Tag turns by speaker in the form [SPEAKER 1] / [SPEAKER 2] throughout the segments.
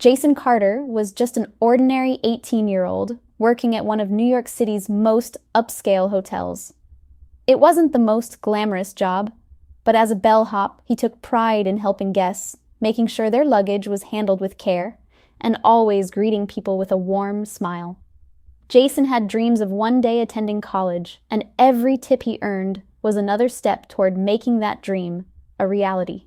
[SPEAKER 1] Jason Carter was just an ordinary 18-year-old working at one of New York City's most upscale hotels. It wasn't the most glamorous job, but as a bellhop, he took pride in helping guests, making sure their luggage was handled with care, and always greeting people with a warm smile. Jason had dreams of one day attending college, and every tip he earned was another step toward making that dream a reality.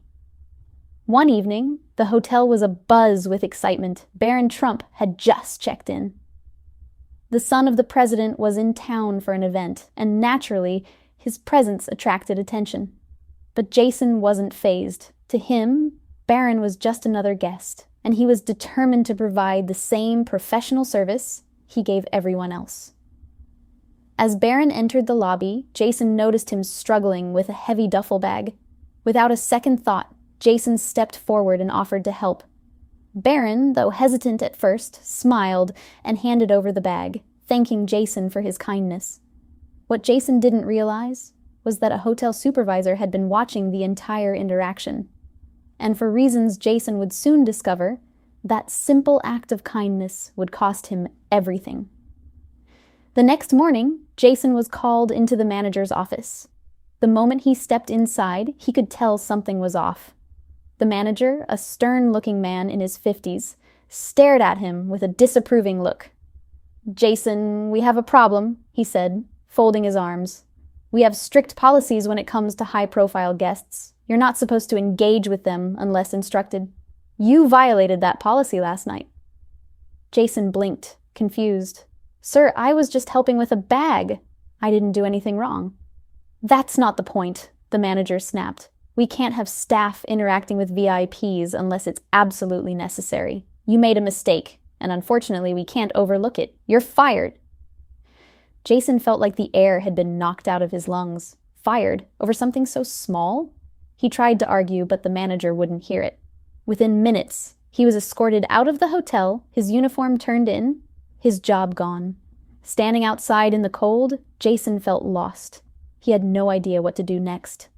[SPEAKER 1] One evening, the hotel was abuzz with excitement. Barron Trump had just checked in. The son of the president was in town for an event, and naturally, his presence attracted attention. But Jason wasn't fazed. To him, Barron was just another guest, and he was determined to provide the same professional service he gave everyone else. As Barron entered the lobby, Jason noticed him struggling with a heavy duffel bag. Without a second thought, Jason stepped forward and offered to help. Barron, though hesitant at first, smiled and handed over the bag, thanking Jason for his kindness. What Jason didn't realize was that a hotel supervisor had been watching the entire interaction. And for reasons Jason would soon discover, that simple act of kindness would cost him everything. The next morning, Jason was called into the manager's office. The moment he stepped inside, he could tell something was off. The manager, a stern-looking man in his 50s, stared at him with a disapproving look. "Jason, we have a problem," he said, folding his arms. "We have strict policies when it comes to high-profile guests. You're not supposed to engage with them unless instructed. You violated that policy last night." Jason blinked, confused. "Sir, I was just helping with a bag. I didn't do anything wrong." "That's not the point," the manager snapped. "We can't have staff interacting with VIPs unless it's absolutely necessary. You made a mistake, and unfortunately we can't overlook it. You're fired." Jason felt like the air had been knocked out of his lungs. Fired over something so small? He tried to argue, but the manager wouldn't hear it. Within minutes, he was escorted out of the hotel, his uniform turned in, his job gone. Standing outside in the cold, Jason felt lost. He had no idea what to do next.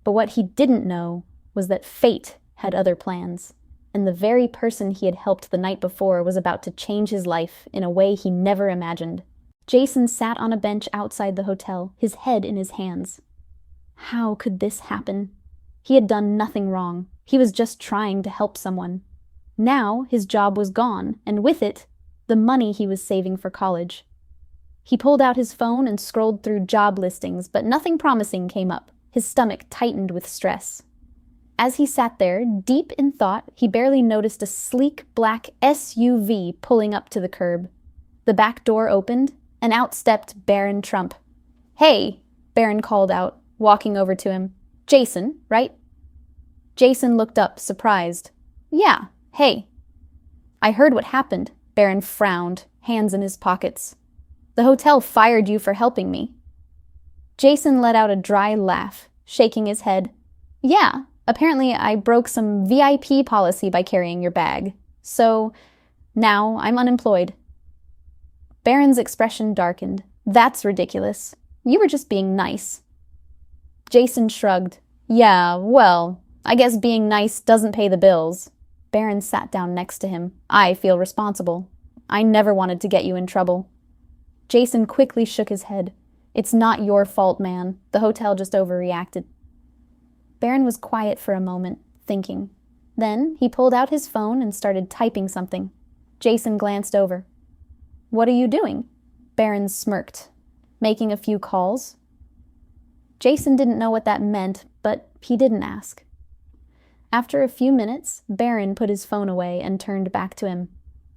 [SPEAKER 1] But what he didn't know was that fate had other plans, and the very person he had helped the night before was about to change his life in a way he never imagined. Jason sat on a bench outside the hotel, his head in his hands. How could this happen? He had done nothing wrong. He was just trying to help someone. Now his job was gone, and with it, the money he was saving for college. He pulled out his phone and scrolled through job listings, but nothing promising came up. His stomach tightened with stress. As he sat there, deep in thought, he barely noticed a sleek black SUV pulling up to the curb. The back door opened, and out stepped Barron Trump. "Hey," Barron called out, walking over to him. "Jason, right?" Jason looked up, surprised. "Yeah, hey." "I heard what happened." Barron frowned, hands in his pockets. "The hotel fired you for helping me." Jason let out a dry laugh, shaking his head. "Yeah, apparently I broke some VIP policy by carrying your bag. So, now I'm unemployed." Barron's expression darkened. "That's ridiculous. You were just being nice." Jason shrugged. "Yeah, well, I guess being nice doesn't pay the bills." Barron sat down next to him. "I feel responsible. I never wanted to get you in trouble." Jason quickly shook his head. "It's not your fault, man. The hotel just overreacted." Barron was quiet for a moment, thinking. Then he pulled out his phone and started typing something. Jason glanced over. "What are you doing?" Barron smirked. "Making a few calls." Jason didn't know what that meant, but he didn't ask. After a few minutes, Barron put his phone away and turned back to him.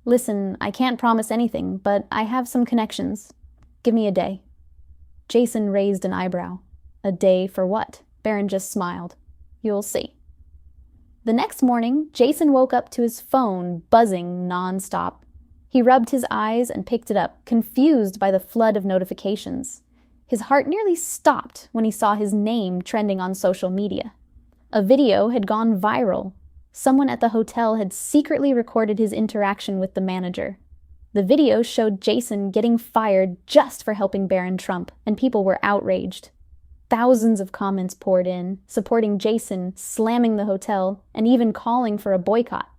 [SPEAKER 1] "Listen, I can't promise anything, but I have some connections. Give me a day." Jason raised an eyebrow. "A day for what?" Barron just smiled. "You'll see." The next morning, Jason woke up to his phone buzzing nonstop. He rubbed his eyes and picked it up, confused by the flood of notifications. His heart nearly stopped when he saw his name trending on social media. A video had gone viral. Someone at the hotel had secretly recorded his interaction with the manager. The video showed Jason getting fired just for helping Barron Trump, and people were outraged. Thousands of comments poured in, supporting Jason, slamming the hotel, and even calling for a boycott.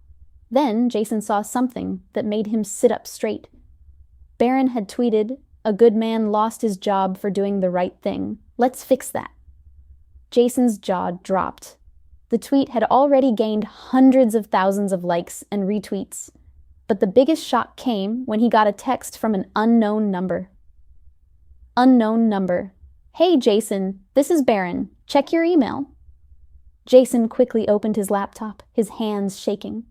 [SPEAKER 1] Then Jason saw something that made him sit up straight. Barron had tweeted, "A good man lost his job for doing the right thing. Let's fix that." Jason's jaw dropped. The tweet had already gained hundreds of thousands of likes and retweets, but the biggest shock came when he got a text from an unknown number. Unknown number. "Hey Jason, this is Barron. Check your email." Jason quickly opened his laptop, his hands shaking.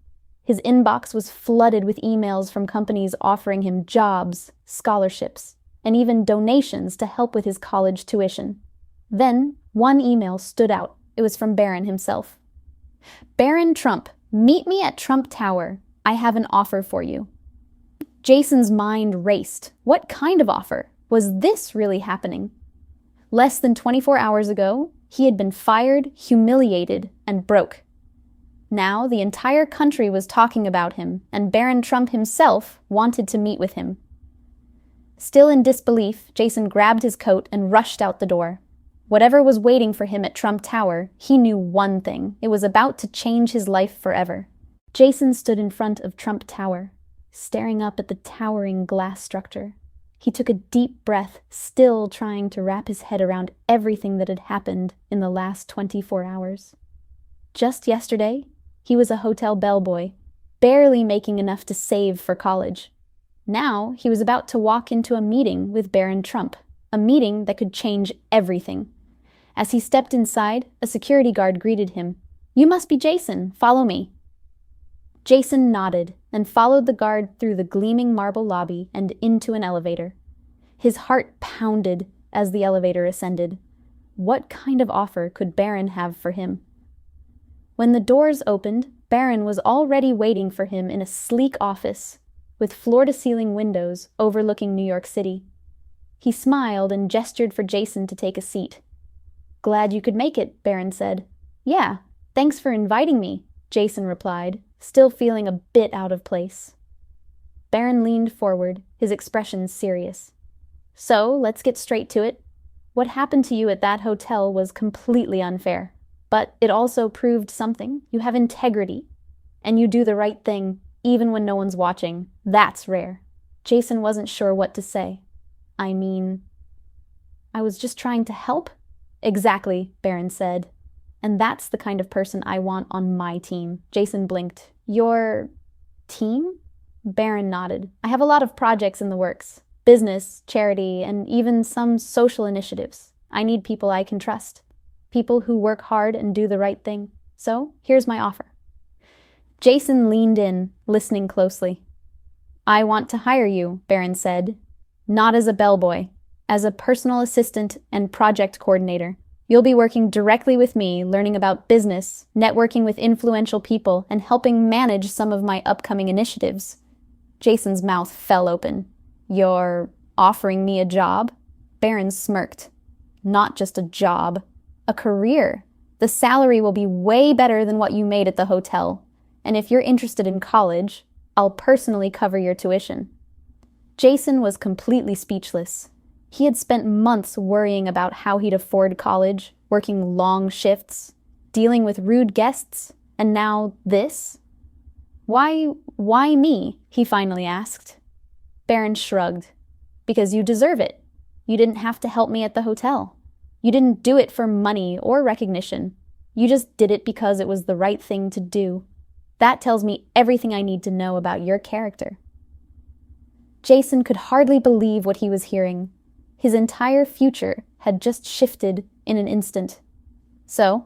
[SPEAKER 1] His inbox was flooded with emails from companies offering him jobs, scholarships, and even donations to help with his college tuition. Then, one email stood out. It was from Barron himself. "Barron Trump, meet me at Trump Tower. I have an offer for you." Jason's mind raced. What kind of offer? Was this really happening? Less than 24 hours ago, he had been fired, humiliated, and broke. Now the entire country was talking about him, and Barron Trump himself wanted to meet with him. Still in disbelief, Jason grabbed his coat and rushed out the door. Whatever was waiting for him at Trump Tower, he knew one thing. It was about to change his life forever. Jason stood in front of Trump Tower, staring up at the towering glass structure. He took a deep breath, still trying to wrap his head around everything that had happened in the last 24 hours. Just yesterday, he was a hotel bellboy, barely making enough to save for college. Now, he was about to walk into a meeting with Barron Trump, a meeting that could change everything. As he stepped inside, a security guard greeted him. "You must be Jason. Follow me." Jason nodded and followed the guard through the gleaming marble lobby and into an elevator. His heart pounded as the elevator ascended. What kind of offer could Barron have for him? When the doors opened, Barron was already waiting for him in a sleek office with floor-to-ceiling windows overlooking New York City. He smiled and gestured for Jason to take a seat. "Glad you could make it," Barron said. "Yeah, thanks for inviting me," Jason replied, still feeling a bit out of place. Barron leaned forward, his expression serious. "So, let's get straight to it. What happened to you at that hotel was completely unfair. But it also proved something. You have integrity. And you do the right thing, even when no one's watching. That's rare." Jason wasn't sure what to say. "I mean, I was just trying to help." "Exactly," Barron said. "And that's the kind of person I want on my team." Jason blinked. "Your team?" Barron nodded. "I have a lot of projects in the works. Business, charity, and even some social initiatives. I need people I can trust. People who work hard and do the right thing. So, here's my offer." Jason leaned in, listening closely. "I want to hire you," Barron said. "Not as a bellboy, as a personal assistant and project coordinator. You'll be working directly with me, learning about business, networking with influential people, and helping manage some of my upcoming initiatives." Jason's mouth fell open. "You're offering me a job?" Barron smirked. "Not just a job. A career. The salary will be way better than what you made at the hotel. And if you're interested in college, I'll personally cover your tuition." Jason was completely speechless. He had spent months worrying about how he'd afford college, working long shifts, dealing with rude guests, and now this? Why me?" he finally asked. Barron shrugged. "Because you deserve it. You didn't have to help me at the hotel. You didn't do it for money or recognition. You just did it because it was the right thing to do. That tells me everything I need to know about your character." Jason could hardly believe what he was hearing. His entire future had just shifted in an instant. "So,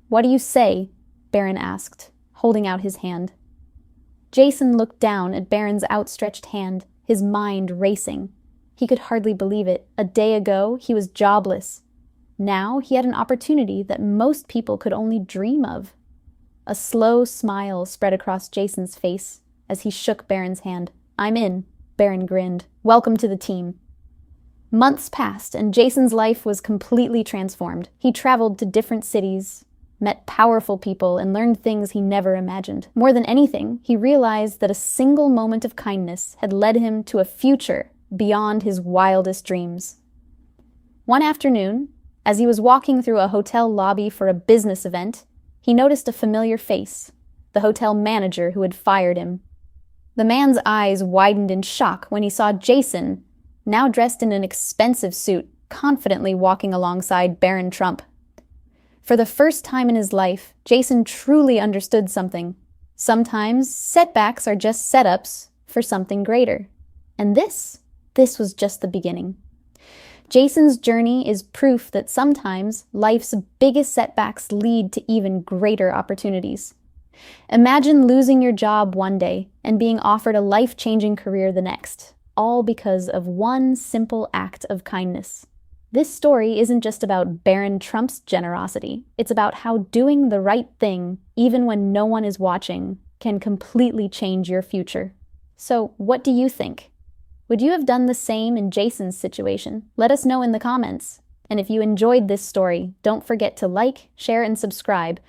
[SPEAKER 1] what do you say?" Barron asked, holding out his hand. Jason looked down at Barron's outstretched hand, his mind racing. He could hardly believe it. A day ago, he was jobless. Now he had an opportunity that most people could only dream of. A slow smile spread across Jason's face as he shook Barron's hand. "I'm in," Barron grinned. "Welcome to the team." Months passed, and Jason's life was completely transformed. He traveled to different cities, met powerful people, and learned things he never imagined. More than anything, he realized that a single moment of kindness had led him to a future beyond his wildest dreams. One afternoon, as he was walking through a hotel lobby for a business event, he noticed a familiar face, the hotel manager who had fired him. The man's eyes widened in shock when he saw Jason, now dressed in an expensive suit, confidently walking alongside Barron Trump. For the first time in his life, Jason truly understood something. Sometimes setbacks are just setups for something greater. And this was just the beginning. Jason's journey is proof that sometimes life's biggest setbacks lead to even greater opportunities. Imagine losing your job one day and being offered a life-changing career the next, all because of one simple act of kindness. This story isn't just about Barron Trump's generosity. It's about how doing the right thing, even when no one is watching, can completely change your future. So, what do you think? Would you have done the same in Jason's situation? Let us know in the comments. And if you enjoyed this story, don't forget to like, share, and subscribe.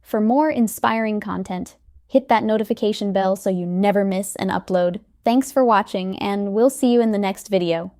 [SPEAKER 1] For more inspiring content, hit that notification bell so you never miss an upload. Thanks for watching, and we'll see you in the next video.